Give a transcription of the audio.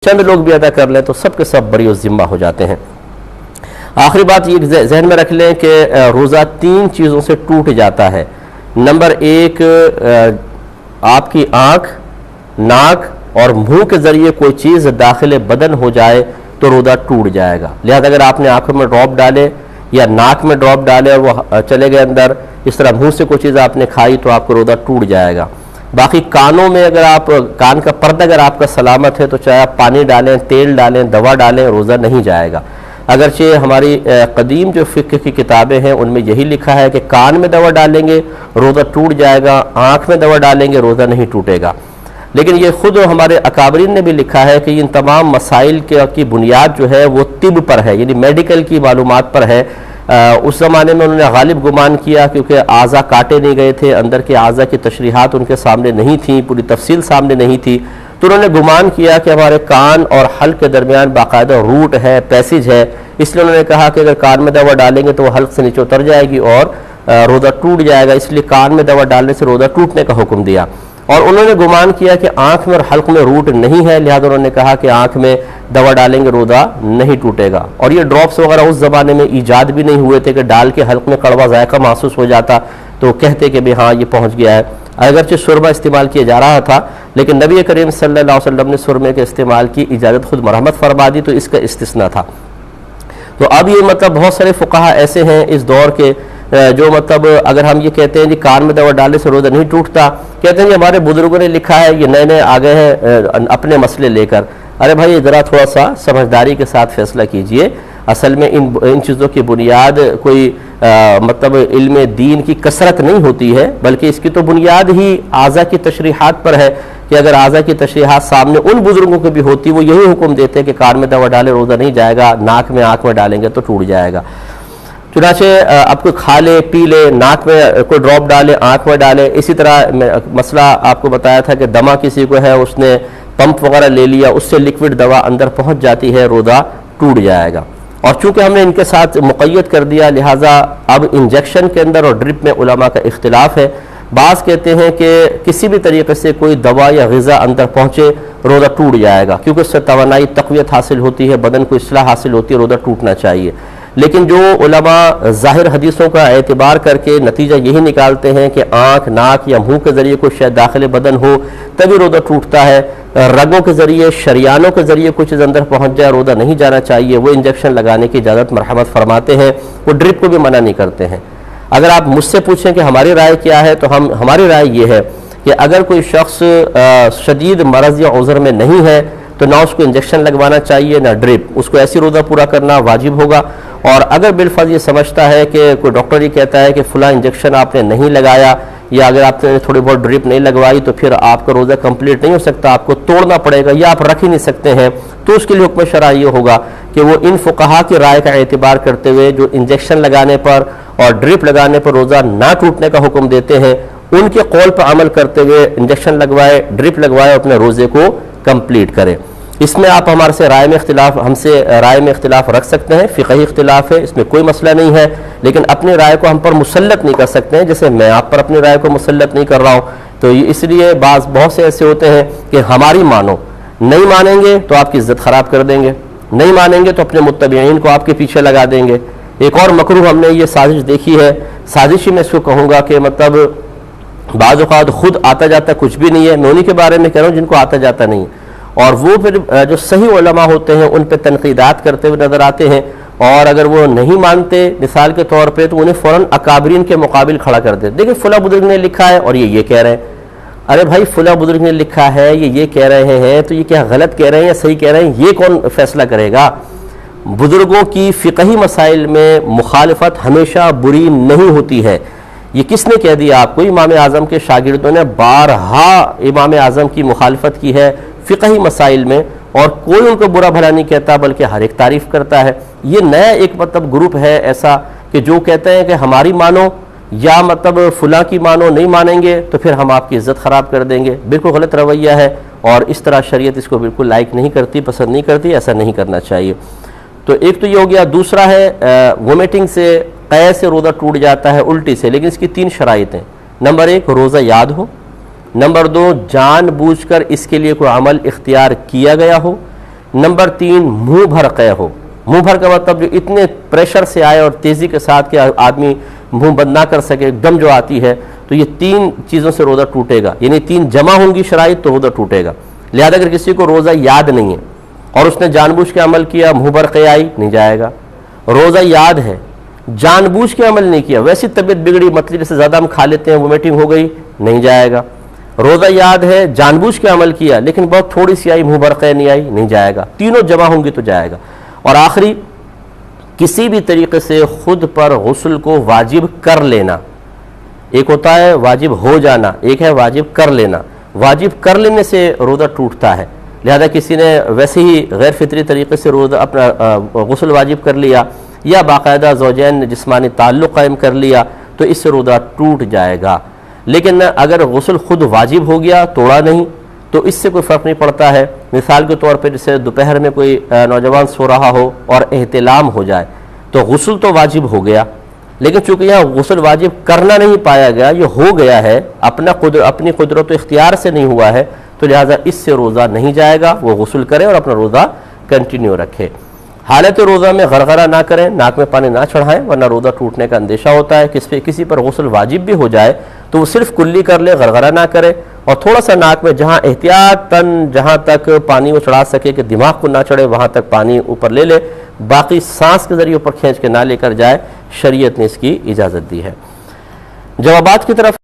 چند لوگ بھی ادا کر لیں تو سب کے سب بری ذمہ ہو جاتے ہیں۔ آخری بات یہ ذہن میں رکھ لیں کہ روزہ 3 چیزوں سے ٹوٹ جاتا ہے۔ نمبر 1، آپ کی آنکھ، ناک اور منہ کے ذریعے کوئی چیز داخل بدن ہو جائے تو روزہ ٹوٹ جائے گا۔ لہذا اگر آپ نے آنکھوں میں ڈراپ ڈالے یا ناک میں ڈراپ ڈالے اور وہ چلے گئے اندر، اس طرح منہ سے کوئی چیز آپ نے کھائی تو آپ کو روزہ ٹوٹ جائے گا۔ باقی کانوں میں اگر آپ کان کا پردہ اگر آپ کا سلامت ہے تو چاہے آپ پانی ڈالیں، تیل ڈالیں، دوا ڈالیں، روزہ نہیں جائے گا۔ اگرچہ ہماری قدیم جو فقہ کی کتابیں ہیں ان میں یہی لکھا ہے کہ کان میں دوا ڈالیں گے روزہ ٹوٹ جائے گا، آنکھ میں دوا ڈالیں گے روزہ نہیں ٹوٹے گا۔ لیکن یہ خود ہمارے اکابرین نے بھی لکھا ہے کہ ان تمام مسائل کی بنیاد جو ہے وہ طب پر ہے، یعنی میڈیکل کی معلومات پر ہے۔ اس زمانے میں انہوں نے غالب گمان کیا کیونکہ اعضاء کاٹے نہیں گئے تھے، اندر کے اعضاء کی تشریحات ان کے سامنے نہیں تھیں، پوری تفصیل سامنے نہیں تھی، تو انہوں نے گمان کیا کہ ہمارے کان اور حلق کے درمیان باقاعدہ روٹ ہے، پیسیج ہے، اس لیے انہوں نے کہا کہ اگر کان میں دوا ڈالیں گے تو وہ حلق سے نیچے اتر جائے گی اور روزہ ٹوٹ جائے گا، اس لیے کان میں دوا ڈالنے سے روزہ ٹوٹنے کا حکم دیا۔ اور انہوں نے گمان کیا کہ آنکھ میں اور حلق میں روٹ نہیں ہے، لہذا انہوں نے کہا کہ آنکھ میں دوا ڈالیں گے روزہ نہیں ٹوٹے گا۔ اور یہ ڈراپس وغیرہ اس زمانے میں ایجاد بھی نہیں ہوئے تھے کہ ڈال کے حلق میں کڑوا ذائقہ محسوس ہو جاتا تو کہتے کہ ہاں یہ پہنچ گیا ہے۔ اگرچہ سرما استعمال کیا جا رہا تھا لیکن نبی کریم صلی اللہ علیہ وسلم نے سرمے کے استعمال کی اجازت خود مرحمت فرما دی، تو اس کا استثناء تھا۔ تو اب یہ بہت سارے فقہا ایسے ہیں اس دور کے جو اگر ہم یہ کہتے ہیں جی کان میں دوا ڈالنے سے روزہ نہیں ٹوٹتا، کہتے ہیں جی ہمارے بزرگوں نے لکھا ہے، یہ نئے نئے آگے ہیں اپنے مسئلے لے کر۔ ارے بھائی ذرا تھوڑا سا سمجھداری کے ساتھ فیصلہ کیجئے۔ اصل میں ان چیزوں کی بنیاد کوئی علم دین کی کثرت نہیں ہوتی ہے، بلکہ اس کی تو بنیاد ہی اعضاء کی تشریحات پر ہے کہ اگر اعضاء کی تشریحات سامنے ان بزرگوں کو بھی ہوتی وہ یہی حکم دیتے کہ کان میں دوا ڈالے روزہ نہیں جائے گا، ناک میں آنکھ میں ڈالیں گے تو ٹوٹ جائے گا۔ چنانچہ اب کوئی کھا لے پی لے، ناک میں کوئی ڈراپ ڈالے، آنکھ میں ڈالے، اسی طرح مسئلہ آپ کو بتایا تھا کہ دمہ کسی کو ہے، اس نے پمپ وغیرہ لے لیا، اس سے لکوڈ دوا اندر پہنچ جاتی ہے، روزہ ٹوٹ جائے گا۔ اور چونکہ ہم نے ان کے ساتھ مقید کر دیا لہٰذا اب انجیکشن کے اندر اور ڈرپ میں علماء کا اختلاف ہے۔ بعض کہتے ہیں کہ کسی بھی طریقے سے کوئی دوا یا غذا اندر پہنچے روزہ ٹوٹ جائے گا کیونکہ اس سے توانائی تقویت حاصل ہوتی ہے، بدن کو اصلاح حاصل ہوتی ہے، روزہ ٹوٹنا چاہیے۔ لیکن جو علماء ظاہر حدیثوں کا اعتبار کر کے نتیجہ یہی نکالتے ہیں کہ آنکھ، ناک یا منہ کے ذریعے کوئی شے داخل بدن ہو تبھی روزہ ٹوٹتا ہے، رگوں کے ذریعے، شریانوں کے ذریعے کچھ چیز اندر پہنچ جائے روزہ نہیں جانا چاہیے، وہ انجیکشن لگانے کی اجازت مرحمت فرماتے ہیں، وہ ڈرپ کو بھی منع نہیں کرتے ہیں۔ اگر آپ مجھ سے پوچھیں کہ ہماری رائے کیا ہے تو ہماری رائے یہ ہے کہ اگر کوئی شخص شدید مرض یا عذر میں نہیں ہے تو نہ اس کو انجیکشن لگوانا چاہیے نہ ڈرپ، اس کو ایسی روزہ پورا کرنا واجب ہوگا۔ اور اگر بالفرض یہ سمجھتا ہے کہ کوئی ڈاکٹر یہ کہتا ہے کہ فلاں انجیکشن آپ نے نہیں لگایا یا اگر آپ نے تھوڑی بہت ڈرپ نہیں لگوائی تو پھر آپ کا روزہ کمپلیٹ نہیں ہو سکتا، آپ کو توڑنا پڑے گا یا آپ رکھ ہی نہیں سکتے ہیں، تو اس کے لیے حکم شرعی یہ ہوگا کہ وہ ان فقہا کی رائے کا اعتبار کرتے ہوئے جو انجیکشن لگانے پر اور ڈرپ لگانے پر روزہ نہ ٹوٹنے کا حکم دیتے ہیں ان کے قول پر عمل کرتے ہوئے انجیکشن لگوائے، ڈرپ لگوائے، اپنے روزے کو کمپلیٹ کرے۔ اس میں آپ ہم سے رائے میں اختلاف رکھ سکتے ہیں، فقہی اختلاف ہے، اس میں کوئی مسئلہ نہیں ہے، لیکن اپنی رائے کو ہم پر مسلط نہیں کر سکتے ہیں جیسے میں آپ پر اپنی رائے کو مسلط نہیں کر رہا ہوں۔ تو اس لیے بہت سے ایسے ہوتے ہیں کہ ہماری مانو، نہیں مانیں گے تو آپ کی عزت خراب کر دیں گے، نہیں مانیں گے تو اپنے متبعین کو آپ کے پیچھے لگا دیں گے۔ ایک اور مکروہ ہم نے یہ سازش دیکھی ہے، سازش ہی میں اس کو کہوں گا کہ بعض اوقات خود آتا جاتا کچھ بھی نہیں ہے، میں انہی کے بارے میں کہہ رہا ہوں جن کو آتا جاتا نہیں، اور وہ پھر جو صحیح علماء ہوتے ہیں ان پہ تنقیدات کرتے ہوئے نظر آتے ہیں، اور اگر وہ نہیں مانتے مثال کے طور پہ تو انہیں فوراً اکابرین کے مقابل کھڑا کر دیتے، دیکھیں فلاں بزرگ نے لکھا ہے اور یہ کہہ رہے ہیں۔ ارے بھائی فلاں بزرگ نے لکھا ہے یہ کہہ رہے ہیں تو یہ کیا غلط کہہ رہے ہیں یا صحیح کہہ رہے ہیں، یہ کون فیصلہ کرے گا؟ بزرگوں کی فقہی مسائل میں مخالفت ہمیشہ بری نہیں ہوتی ہے۔ یہ کس نے کہہ دیا آپ کو؟ امام اعظم کے شاگردوں نے بارہا امام اعظم کی مخالفت کی ہے فقہی مسائل میں، اور کوئی ان کو برا بھلا نہیں کہتا بلکہ ہر ایک تعریف کرتا ہے۔ یہ نیا ایک گروپ ہے ایسا کہ جو کہتے ہیں کہ ہماری مانو یا فلاں کی مانو، نہیں مانیں گے تو پھر ہم آپ کی عزت خراب کر دیں گے۔ بالکل غلط رویہ ہے اور اس طرح شریعت اس کو بالکل لائک نہیں کرتی، پسند نہیں کرتی، ایسا نہیں کرنا چاہیے۔ تو ایک تو یہ ہو گیا، دوسرا ہے وومیٹنگ سے، قے سے روزہ ٹوٹ جاتا ہے، الٹی سے، لیکن اس کی 3 شرائط ہیں۔ نمبر 1 روزہ یاد ہو، نمبر 2 جان بوجھ کر اس کے لیے کوئی عمل اختیار کیا گیا ہو، نمبر 3 منہ بھر قے ہو. منہ بھر کا مطلب جو اتنے پریشر سے آئے اور تیزی کے ساتھ کہ آدمی منہ بند نہ کر سکے, دم جو آتی ہے, تو یہ 3 چیزوں سے روزہ ٹوٹے گا. یعنی 3 جمع ہوں گی شرائط تو روزہ ٹوٹے گا. لہذا اگر کسی کو روزہ یاد نہیں ہے اور اس نے جان بوجھ کے عمل کیا, منہ بھر قے آئی, نہیں جائے گا. روزہ یاد ہے, جان بوجھ کے عمل نہیں کیا, ویسی طبیعت بگڑی, مطلب جیسے زیادہ ہم کھا لیتے ہیں, وومیٹنگ ہو گئی, نہیں جائے گا. روزہ یاد ہے, جان بوجھ کے عمل کیا لیکن بہت تھوڑی سی آئی, منہ بھر قے نہیں آئی, نہیں جائے گا. تینوں جمع ہوں گی تو جائے گا. اور آخری, کسی بھی طریقے سے خود پر غسل کو واجب کر لینا. ایک ہوتا ہے واجب ہو جانا, ایک ہے واجب کر لینا. واجب کر لینے سے روزہ ٹوٹتا ہے. لہذا کسی نے ویسے ہی غیر فطری طریقے سے روزہ اپنا غسل واجب کر لیا یا باقاعدہ زوجین نے جسمانی تعلق قائم کر لیا تو اس سے روزہ ٹوٹ جائے گا. لیکن اگر غسل خود واجب ہو گیا, توڑا نہیں, تو اس سے کوئی فرق نہیں پڑتا ہے. مثال کے طور پہ جیسے دوپہر میں کوئی نوجوان سو رہا ہو اور احتلام ہو جائے تو غسل تو واجب ہو گیا, لیکن چونکہ یہاں غسل واجب کرنا نہیں پایا گیا, یہ ہو گیا ہے, اپنی قدرت و اختیار سے نہیں ہوا ہے, تو لہٰذا اس سے روزہ نہیں جائے گا. وہ غسل کرے اور اپنا روزہ کنٹینیو رکھے. حالت روزہ میں غرغرہ نہ کریں, ناک میں پانی نہ چڑھائیں, ورنہ روزہ ٹوٹنے کا اندیشہ ہوتا ہے. کسی پر غسل واجب بھی ہو جائے تو وہ صرف کلی کر لے, غرغرہ نہ کرے, اور تھوڑا سا ناک میں جہاں احتیاطاً جہاں تک پانی وہ چڑھا سکے کہ دماغ کو نہ چڑھے وہاں تک پانی اوپر لے لے, باقی سانس کے ذریعے اوپر کھینچ کے نہ لے کر جائے. شریعت نے اس کی اجازت دی ہے. جوابات کی طرف